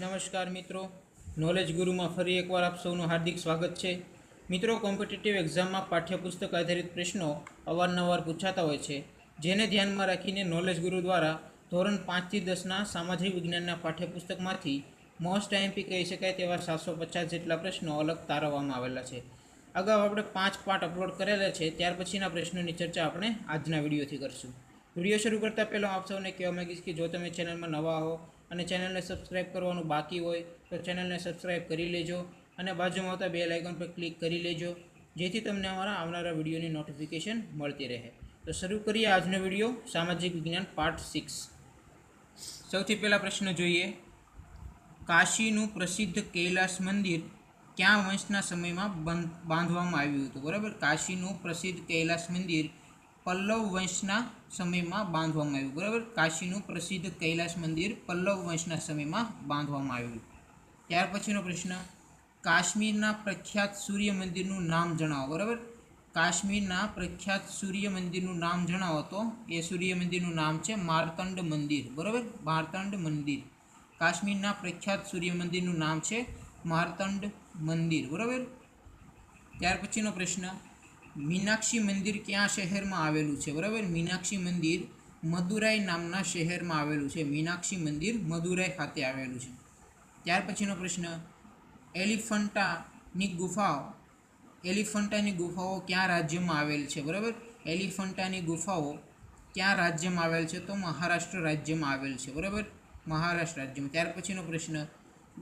નમસ્કાર મિત્રો, નોલેજ ગુરુમાં ફરી એકવાર આપ સૌનું હાર્દિક સ્વાગત છે. મિત્રો, કોમ્પિટિટિવ એક્ઝામમાં પાઠ્યપુસ્તક આધારિત પ્રશ્નો અવારનવાર પૂછાતા હોય છે, જેને ધ્યાનમાં રાખીને નોલેજ ગુરુ દ્વારા ધોરણ 5 થી 10ના સામાજિક વિજ્ઞાનના પાઠ્યપુસ્તકમાંથી મોસ્ટ આઈએમપી કહી શકાય તેવા 750 જેટલા પ્રશ્નો અલગ તારવવામાં આવેલા છે. અગાઉ આપણે 5 પાર્ટ અપલોડ કરેલા છે, ત્યાર પછીના પ્રશ્નોની ચર્ચા આપણે આજના વિડીયોથી કરશું. વિડીયો શરૂ કરતાં પહેલાં આપ સૌને કહેવા માંગીશ કે જો તમે ચેનલમાં નવા હો અને ચેનલને સબસ્ક્રાઇબ કરવાનું બાકી હોય તો ચેનલને સબસ્ક્રાઇબ કરી લેજો અને બાજુમાં આવતા બેલ આઇકન પર ક્લિક કરી લેજો, જેથી તમને અમારા આવનારા વિડીયોની નોટિફિકેશન મળતી રહે. તો શરૂ કરીએ આજનો વિડીયો, સામાજિક વિજ્ઞાન પાર્ટ 6. સૌથી પહેલા પ્રશ્ન જોઈએ. કાશીનું પ્રસિદ્ધ કૈલાસ મંદિર ક્યાં વંશના સમયમાં બાંધવામાં આવ્યું હતું? બરાબર, કાશીનું પ્રસિદ્ધ કૈલાસ મંદિર પલ્લવ વંશના સમયમાં બાંધવામાં આવ્યું. બરાબર, કાશીનું પ્રસિદ્ધ કૈલાસ મંદિર પલ્લવ વંશના સમયમાં બાંધવામાં આવ્યું. ત્યાર પછીનો પ્રશ્ન, કાશ્મીરના પ્રખ્યાત સૂર્ય મંદિરનું નામ જણાવો. બરાબર, કાશ્મીરના પ્રખ્યાત સૂર્ય મંદિરનું નામ જણાવો તો એ સૂર્ય મંદિરનું નામ છે માર્તંડ મંદિર. બરાબર, માર્તંડ મંદિર. કાશ્મીરના પ્રખ્યાત સૂર્ય મંદિરનું નામ છે માર્તંડ મંદિર. બરાબર. ત્યાર પછીનો પ્રશ્ન, મીનાક્ષી મંદિર ક્યાં શહેરમાં આવેલું છે? બરાબર, મીનાક્ષી મંદિર મદુરાઈ નામના શહેરમાં આવેલું છે. મીનાક્ષી મંદિર મદુરાઈ ખાતે આવેલું છે. ત્યાર પછીનો પ્રશ્ન, એલિફન્ટાની ગુફાઓ ક્યાં રાજ્યમાં આવેલ છે? બરાબર, એલિફન્ટાની ગુફાઓ ક્યાં રાજ્યમાં આવેલ છે? તો મહારાષ્ટ્ર રાજ્યમાં આવેલ છે. બરાબર, મહારાષ્ટ્ર રાજ્યમાં. ત્યાર પછીનો પ્રશ્ન,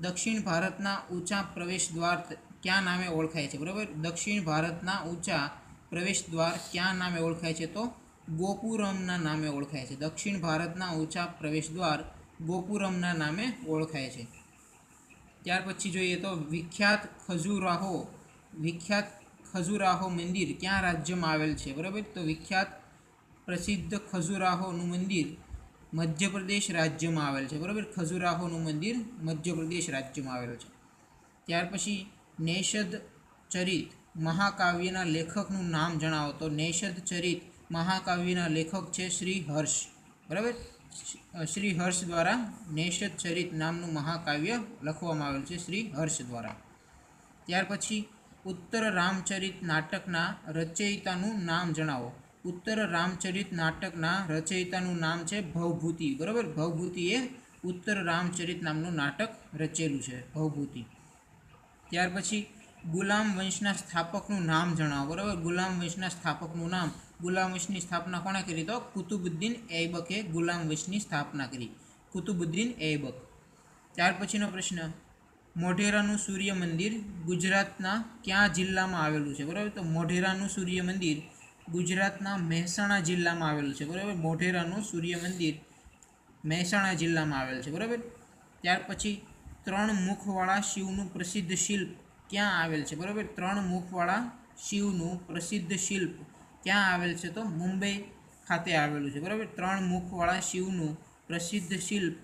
દક્ષિણ ભારતના ઊંચા પ્રવેશ દ્વાર ક્યાં નામે ઓળખાય છે? બરાબર, દક્ષિણ ભારતના ઊંચા પ્રવેશ દ્વાર ક્યાં નામે ઓળખાય છે? તો ગોપુરમના નામે ઓળખાય છે. દક્ષિણ ભારતના ઊંચા પ્રવેશ દ્વાર ગોપુરમના નામે ઓળખાય છે. ત્યાર પછી જોઈએ તો વિખ્યાત ખજુરાહો મંદિર ક્યાં રાજ્યમાં આવેલ છે? બરાબર, તો વિખ્યાત પ્રસિદ્ધ ખજુરાહોનું મંદિર મધ્યપ્રદેશ રાજ્યમાં આવેલ છે. બરાબર, ખજુરાહોનું મંદિર મધ્યપ્રદેશ રાજ્યમાં આવેલ છે. ત્યાર પછી નેષદ ચરિત મહાકાવ્યના લેખકનું નામ જણાવો તો નેષદ ચરિત મહાકાવ્યના લેખક છે શ્રી હર્ષ. બરાબર, શ્રી હર્ષ દ્વારા નેષદ ચરિત નામનું મહાકાવ્ય લખવામાં આવેલ છે શ્રી હર્ષ દ્વારા. ત્યાર પછી ઉત્તર રામચરિત નાટકના રચયિતાનું નામ જણાવો. ઉત્તર રામચરિત નાટકના રચયિતાનું નામ છે ભવભૂતિ. બરાબર, ભવભૂતિએ ઉત્તર રામચરિત નામનું નાટક રચેલું છે, ભવભૂતિ. ત્યાર પછી ગુલામ વંશના સ્થાપકનું નામ જણાવો. બરાબર, ગુલામ વંશના સ્થાપકનું નામ, ગુલામ વંશની સ્થાપના કોણે કરી? તો કુતુબુદ્દીન ઐબકે ગુલામ વંશની સ્થાપના કરી, કુતુબુદ્દીન ઐબક. ત્યાર પછીનો પ્રશ્ન, મોઢેરાનું સૂર્ય મંદિર ગુજરાતના કયા જિલ્લામાં આવેલું છે? બરાબર, તો મોઢેરાનું સૂર્ય મંદિર ગુજરાતના મહેસાણા જિલ્લામાં આવેલું છે. બરાબર, મોઢેરાનું સૂર્ય મંદિર મહેસાણા જિલ્લામાં આવેલ છે. બરાબર. ત્યાર પછી 3 મુખવાળા શિવનું પ્રસિદ્ધ શિલ્પ ક્યાં આવેલ છે? બરાબર, 3 મુખવાળા શિવનું પ્રસિદ્ધ શિલ્પ ક્યાં આવેલ છે? તો મુંબઈ ખાતે આવેલું છે. બરાબર, 3 મુખવાળા શિવનું પ્રસિદ્ધ શિલ્પ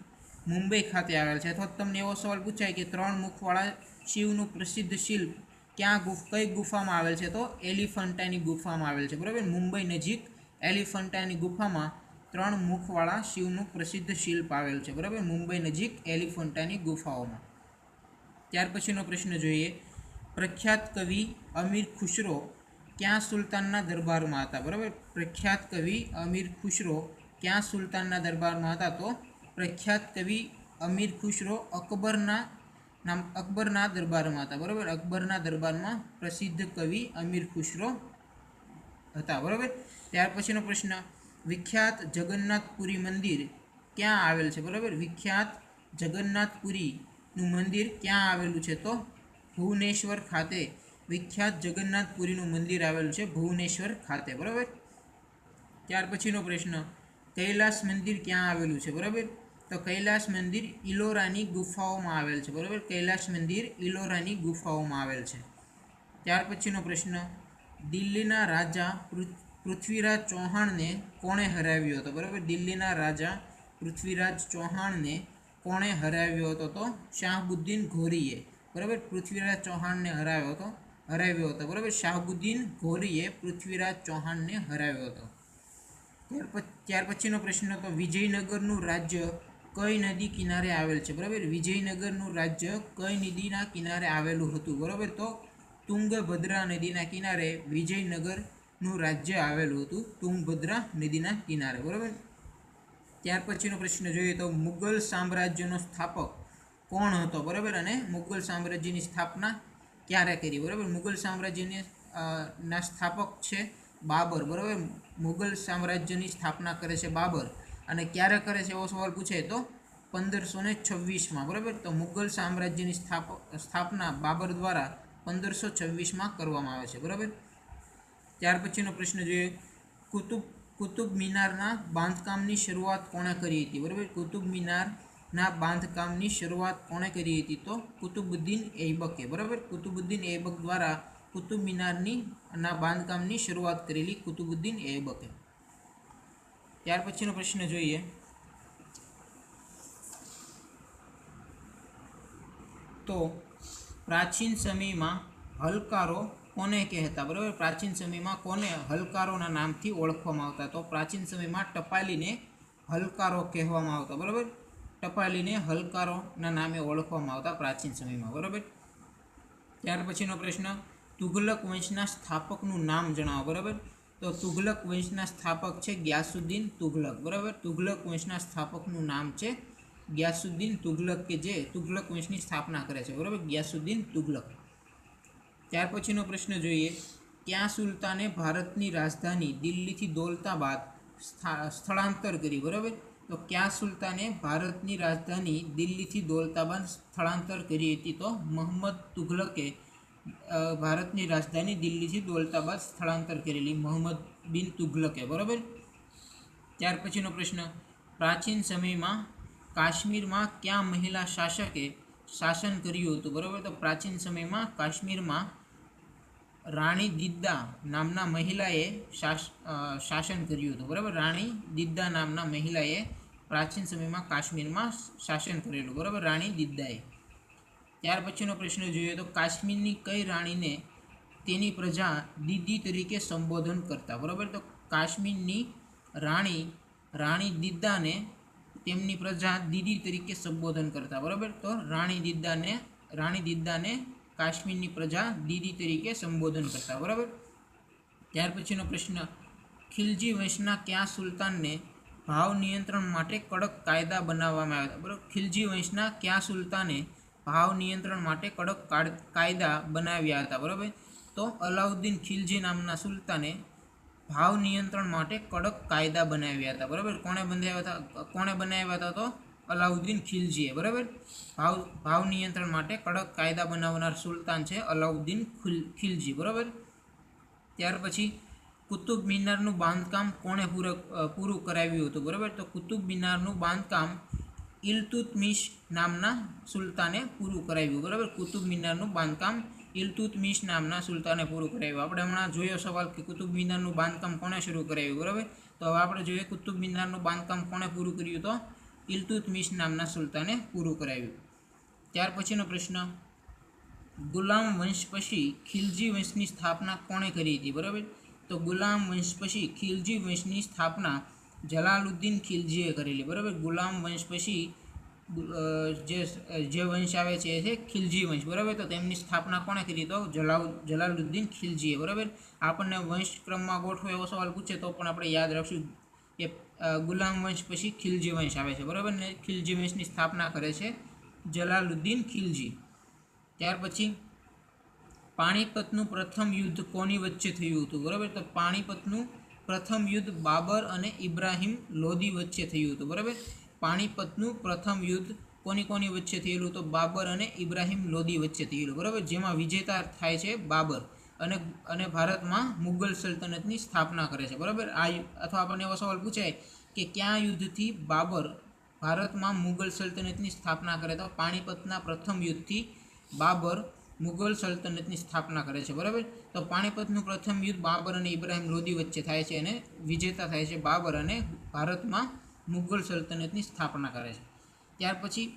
મુંબઈ ખાતે આવેલ છે. અથવા તમને એવો સવાલ પૂછાય કે 3 મુખવાળા શિવનું પ્રસિદ્ધ શિલ્પ કઈ ગુફામાં આવેલ છે? તો એલિફન્ટાની ગુફામાં આવેલ છે. બરાબર, મુંબઈ નજીક એલિફન્ટાની ગુફામાં 3 મુખવાળા શિવનું પ્રસિદ્ધ શિલ્પ આવેલ છે. બરાબર, મુંબઈ નજીક એલિફન્ટાની ગુફાઓમાં. ત્યાર પછીનો પ્રશ્ન જોઈએ. પ્રખ્યાત કવિ અમીર ખુશરો ક્યાં સુલતાનના દરબારમાં હતા? બરાબર, પ્રખ્યાત કવિ અમીર ખુશરો ક્યાં સુલતાનના દરબારમાં હતા? તો પ્રખ્યાત કવિ અમીર ખુશરો અકબરના દરબારમાં હતા. બરાબર, અકબરના દરબારમાં પ્રસિદ્ધ કવિ અમીર ખુશરો હતા. બરાબર. ત્યાર પછીનો પ્રશ્ન, વિખ્યાત જગન્નાથપુરી મંદિર ક્યાં આવેલ છે? બરાબર, વિખ્યાત જગન્નાથપુરીનું મંદિર ક્યાં આવેલું છે? તો ભુવનેશ્વર ખાતે વિખ્યાત જગન્નાથપુરીનું મંદિર આવેલું છે ભુવનેશ્વર ખાતે. બરાબર. ત્યાર પછીનો પ્રશ્ન, કૈલાસ મંદિર ક્યાં આવેલું છે? બરાબર, તો કૈલાસ મંદિર ઇલોરાની ગુફાઓમાં આવેલ છે. બરાબર, કૈલાસ મંદિર ઇલોરાની ગુફાઓમાં આવેલ છે. ત્યાર પછીનો પ્રશ્ન, દિલ્હીના રાજા પૃથ્વીરાજ ચૌહાણને કોણે હરાવ્યો હતો? બરાબર, દિલ્હીના રાજા પૃથ્વીરાજ ચૌહાણને કોણે હરાવ્યો હતો? તો શાહબુદ્દીન ઘોરીએ. બરાબર, પૃથ્વીરાજ ચૌહાણને હરાવ્યો હતો. બરાબર, શાહબુદ્દીન ઘોરીએ પૃથ્વીરાજ ચૌહાણને હરાવ્યો હતો. ત્યાર પછીનો પ્રશ્ન, તો વિજયનગરનું રાજ્ય કઈ નદી કિનારે આવેલ છે? બરાબર, વિજયનગરનું રાજ્ય કઈ નદીના કિનારે આવેલું હતું? બરાબર, તો તુંગભદ્રા નદીના કિનારે વિજયનગરનું રાજ્ય આવેલું હતું, તુંગભદ્રા નદીના કિનારે. બરાબર. ત્યાર પછીનો પ્રશ્ન જોઈએ તો મુગલ સામ્રાજ્યનો સ્થાપક કોણ હતો? બરાબર, અને મુગલ સામ્રાજ્યની સ્થાપના ક્યારે કરી? બરાબર, મુગલ સામ્રાજ્યની ના સ્થાપક છે બાબર. બરાબર, મુગલ સામ્રાજ્યની સ્થાપના કરે છે બાબર, અને ક્યારે કરે છે એવો સવાલ પૂછે તો 1526માં. બરાબર, તો મુગલ સામ્રાજ્યની સ્થાપના બાબર દ્વારા 1526માં કરવામાં આવે છે. બરાબર. ત્યાર પછીનો પ્રશ્ન જોઈએ કુતુબ મિનારના બાંધકામની શરૂઆત કોણે કરી હતી? બરાબર, કુતુબ મિનારના બાંધકામની શરૂઆત કોણે કરી હતી? તો કુતુબુદ્દીન ઐબકે. બરાબર, કુતુબુદ્દીન ઐબક દ્વારા કુતુબ મિનારની બાંધકામની શરૂઆત કરેલી કુતુબુદ્દીન ઐબકે. ત્યાર પછીનો પ્રશ્ન જોઈએ તો પ્રાચીન સમયમાં હલકારો કોને કહેતા? બરાબર, પ્રાચીન સમયમાં કોને હલકારોના નામથી ઓળખવામાં આવતા? તો પ્રાચીન સમયમાં ટપાલીને હલકારો કહેવામાં આવતા. બરાબર, ટપાલીને હલકારોના નામે ઓળખવામાં આવતા પ્રાચીન સમયમાં. બરાબર. ત્યાર પછીનો પ્રશ્ન તુઘલક વંશના સ્થાપકનું નામ જણાવો. બરાબર, તો તુઘલક વંશના સ્થાપક છે ગ્યાસુદ્દીન તુઘલક. બરાબર, તુઘલક વંશના સ્થાપકનું નામ છે ગ્યાસુદ્દીન તુઘલક, કે જે તુઘલક વંશની સ્થાપના કરે છે. બરાબર, ગ્યાસુદ્દીન તુઘલક. ત્યાર પછીનો પ્રશ્ન જોઈએ ક્યાં સુલતાને ભારતની રાજધાની દિલ્હીથી દૌલતાબાદ સ્થળાંતર કરી? બરાબર, તો ક્યાં સુલતાને ભારતની રાજધાની દિલ્હીથી દૌલતાબાદ સ્થળાંતર કરી હતી? તો મોહમ્મદ તુઘલકે ભારતની રાજધાની દિલ્હીથી દૌલતાબાદ સ્થળાંતર કરેલી મોહમ્મદ બિન તુઘલકે. બરાબર. ત્યાર પછીનો પ્રશ્ન પ્રાચીન સમયમાં કાશ્મીરમાં ક્યાં મહિલા શાસકે શાસન કર્યું હતું? બરાબર, તો પ્રાચીન સમયમાં કાશ્મીરમાં રાણી દિદ્દા નામના મહિલાએ શાસન કર્યું હતું. બરાબર, રાણી દિદ્દા નામના મહિલાએ પ્રાચીન સમયમાં કાશ્મીરમાં શાસન કરેલું. બરાબર, રાણી દિદ્દાએ. ત્યાર પછીનો પ્રશ્ન જોઈએ તો કાશ્મીરની કઈ રાણીને તેની પ્રજા દીદી તરીકે સંબોધન કરતા? બરાબર, તો કાશ્મીરની રાણી દિદ્દાને તેમની પ્રજા દીદી તરીકે સંબોધન કરતા. બરાબર, તો રાણી દિદ્દાને કાશ્મીરની પ્રજા દીદી તરીકે સંબોધન કરતા. બરાબર. ત્યાર પછીનો પ્રશ્ન ખિલજી વંશના કયા સુલતાનને ભાવ નિયંત્રણ માટે કડક કાયદા બનાવવામાં આવ્યા હતા? બરાબર, ખિલજી વંશના કયા સુલતાને ભાવ નિયંત્રણ માટે કડક કાયદા બનાવ્યા હતા? બરાબર, તો અલાઉદ્દીન ખિલજી નામના સુલતાને ભાવ નિયંત્રણ માટે કડક કાયદા બનાવ્યા હતા. બરાબર, કોણે બનાવ્યા હતા? તો અલાઉદ્દીન ખિલજીએ. બરાબર, ભાવ નિયંત્રણ માટે કડક કાયદા બનાવનાર સુલતાન છે અલાઉદ્દીન ખિલજી. બરાબર. ત્યાર પછી કુતુબ મિનારનું બાંધકામ કોણે પૂરું કરાવ્યું હતું? બરાબર, તો કુતુબ મિનારનું બાંધકામ ઇલ્તુત્મિશ નામના સુલતાને પૂરું કરાવ્યું. બરાબર, કુતુબ મિનારનું બાંધકામ ઇલ્તુત્મિશ નામના સુલતાને પૂરું કરાવ્યું. આપણે હમણાં જોયો સવાલ કે કુતુબ મિનારનું બાંધકામ કોણે શરૂ કરાવ્યું? બરાબર, તો હવે આપણે જોઈએ કુતુબ મિનારનું બાંધકામ કોણે પૂરું કર્યું? તો ઇલ્તુત્મિશ નામના સુલતાને પૂરું કરાવ્યું. ત્યાર પછીનો પ્રશ્ન ગુલામ વંશ પછી ખિલજી વંશની સ્થાપના કોણે કરી હતી? બરાબર, તો ગુલામ વંશ પછી ખિલજી વંશની સ્થાપના જલાલુદ્દીન ખિલજીએ કરેલી. બરાબર, ગુલામ વંશ પછી જે વંશ આવે છે એ છે ખિલજી વંશ. બરાબર, તો તેમની સ્થાપના કોણે કરી? તો જલાલુદ્દીન ખિલજીએ. બરાબર, આપણને વંશક્રમમાં ગોઠવો એવો સવાલ પૂછે તો પણ આપણે યાદ રાખશું કે ગુલામ વંશ પછી ખિલજી વંશ આવે છે. બરાબર, ને ખિલજી વંશની સ્થાપના કરે છે જલાલુદ્દીન ખિલજી. ત્યાર પછી પાણીપતનું પ્રથમ યુદ્ધ કોની વચ્ચે થયું હતું? બરાબર, તો પાણીપતનું પ્રથમ યુદ્ધ બાબર અને ઇબ્રાહિમ લોદી વચ્ચે થયું હતું. બરાબર, પાણીપતનું પ્રથમ યુદ્ધ કોની વચ્ચે થયેલું? તો બાબર અને ઇબ્રાહિમ લોદી વચ્ચે થયેલું. બરાબર, જેમાં વિજેતા થાય છે બાબર અને ભારતમાં મુગલ સલ્તનતની સ્થાપના કરે છે. બરાબર, અથવા આપણને એવો સવાલ પૂછાય કે કયા યુદ્ધથી બાબર ભારતમાં મુગલ સલ્તનતની સ્થાપના કરે? તો પાણીપતના પ્રથમ યુદ્ધથી બાબર મુગલ સલ્તનતની સ્થાપના કરે છે. બરાબર, તો પાણીપતનું પ્રથમ યુદ્ધ બાબર અને ઇબ્રાહિમ લોદી વચ્ચે થાય છે અને વિજેતા થાય છે બાબર અને ભારતમાં મુગલ સલ્તનતની સ્થાપના કરે છે. ત્યાર પછી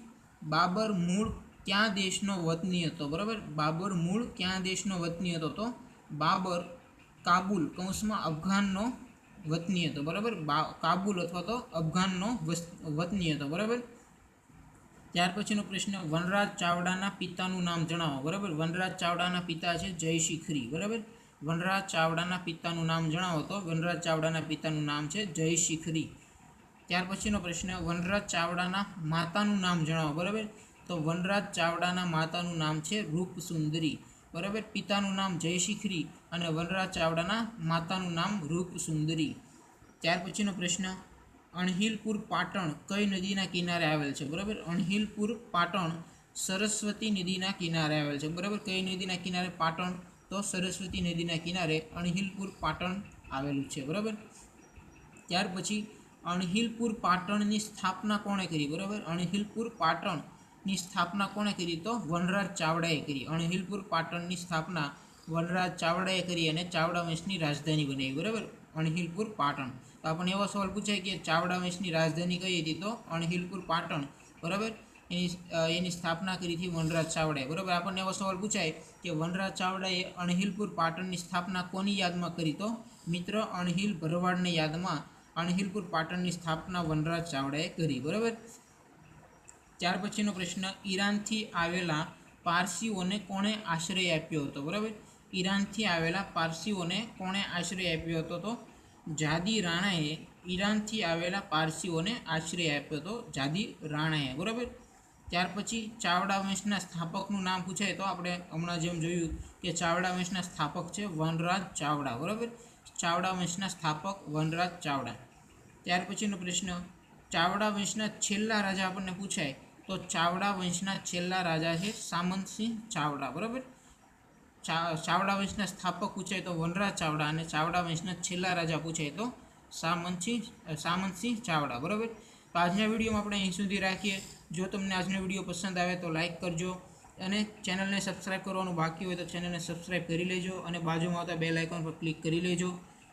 બાબર મૂળ ક્યાં દેશનો વતની હતો? બરાબર, બાબર મૂળ ક્યાં દેશનો વતની હતો? તો બાબર કાબુલ કૌંસમાં અફઘાનનો વતની હતો. બરાબર, કાબુલ અથવા તો અફઘાનનો વતની હતો. બરાબર, ત્યાર પછીનો પ્રશ્ન વનરાજ ચાવડાના પિતાનું નામ જણાવો. બરાબર, વનરાજ ચાવડાના પિતા છે જય શિખરી. બરાબર, વનરાજ ચાવડાના પિતાનું નામ જણાવો. તો વનરાજ ચાવડાના પિતાનું નામ છે જય શિખરી. ત્યાર પછીનો પ્રશ્ન વનરાજ ચાવડાના માતાનું નામ જણાવો. બરાબર, તો વનરાજ ચાવડાના માતાનું નામ છે રૂપસુંદરી. બરાબર, પિતાનું નામ જય શિખરી અને વનરાજ ચાવડાના માતાનું નામ રૂપસુંદરી. ત્યાર પછીનો પ્રશ્ન અણહિલપુર પાટણ કઈ નદીના કિનારે આવેલ છે. બરાબર, અણહિલપુર પાટણ સરસ્વતી નદીના કિનારે આવેલ છે. બરાબર, કઈ નદીના કિનારે પાટણ? તો સરસ્વતી નદીના કિનારે અણહિલપુર પાટણ આવેલું છે. બરાબર, ત્યાર પછી અણહિલપુર પાટણની સ્થાપના કોણે કરી. બરાબર, અણહિલપુર પાટણની સ્થાપના કોણે કરી? તો વનરાજ ચાવડાએ કરી. અણહિલપુર પાટણની સ્થાપના વનરાજ ચાવડાએ કરી અને ચાવડા વંશની રાજધાની બનાવી. બરાબર, અણહિલપુર પાટણ. તો આપણને એવો સવાલ પૂછાય કે ચાવડા વંશની રાજધાની કઈ હતી? તો અણહિલપુર પાટણ. બરાબર, એની સ્થાપના કરી હતી વનરાજ ચાવડાએ. બરાબર, આપણને એવો સવાલ પૂછાય કે વનરાજ ચાવડાએ અણહિલપુર પાટણની સ્થાપના કોની યાદમાં કરી? તો મિત્ર અણહિલ ભરવાડની યાદમાં અણહિલપુર પાટણની સ્થાપના વનરાજ ચાવડાએ કરી. બરાબર, ત્યાર પછીનો પ્રશ્ન ઈરાનથી આવેલા પારસીઓને કોણે આશ્રય આપ્યો હતો. બરાબર, ઈરાનથી આવેલા પારસીઓને કોણે આશ્રય આપ્યો હતો? તો જાદી રાણાએ ઈરાનથી આવેલા પારસીઓને આશ્રય આપ્યો હતો. જાદી રાણાએ. બરાબર, ત્યાર પછી ચાવડા વંશના સ્થાપકનું નામ પૂછાય તો આપણે હમણાં જેમ જોયું કે ચાવડા વંશના સ્થાપક છે વનરાજ ચાવડા. બરાબર, ચાવડા વંશના સ્થાપક વનરાજ ચાવડા. ત્યાર પછીનો પ્રશ્ન ચાવડા વંશના છેલ્લા રાજા આપણને પૂછાય તો ચાવડા વંશના છેલ્લા રાજા છે સામંતસિંહ ચાવડા. બરાબર, ચાવડા વંશના સ્થાપક પૂછાય તો વનરાજ ચાવડા અને ચાવડા વંશના છેલ્લા રાજા પૂછાય તો સામંતસિંહ ચાવડા. બરાબર, તો આજના વિડીયોમાં આપણે અહીં સુધી રાખીએ. જો તમને આજનો વિડીયો પસંદ આવે તો લાઇક કરજો અને ચેનલને સબસ્ક્રાઈબ કરવાનું બાકી હોય તો ચેનલને સબસ્ક્રાઈબ કરી લેજો અને બાજુમાં આવતા બેલ આઇકોન પર ક્લિક કરી લેજો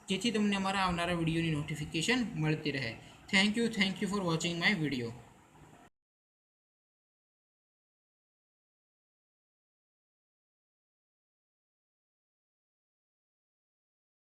જેથી તમને અમારા આવનારા વિડીયોની નોટિફિકેશન મળતી રહે. Thank you for watching my video.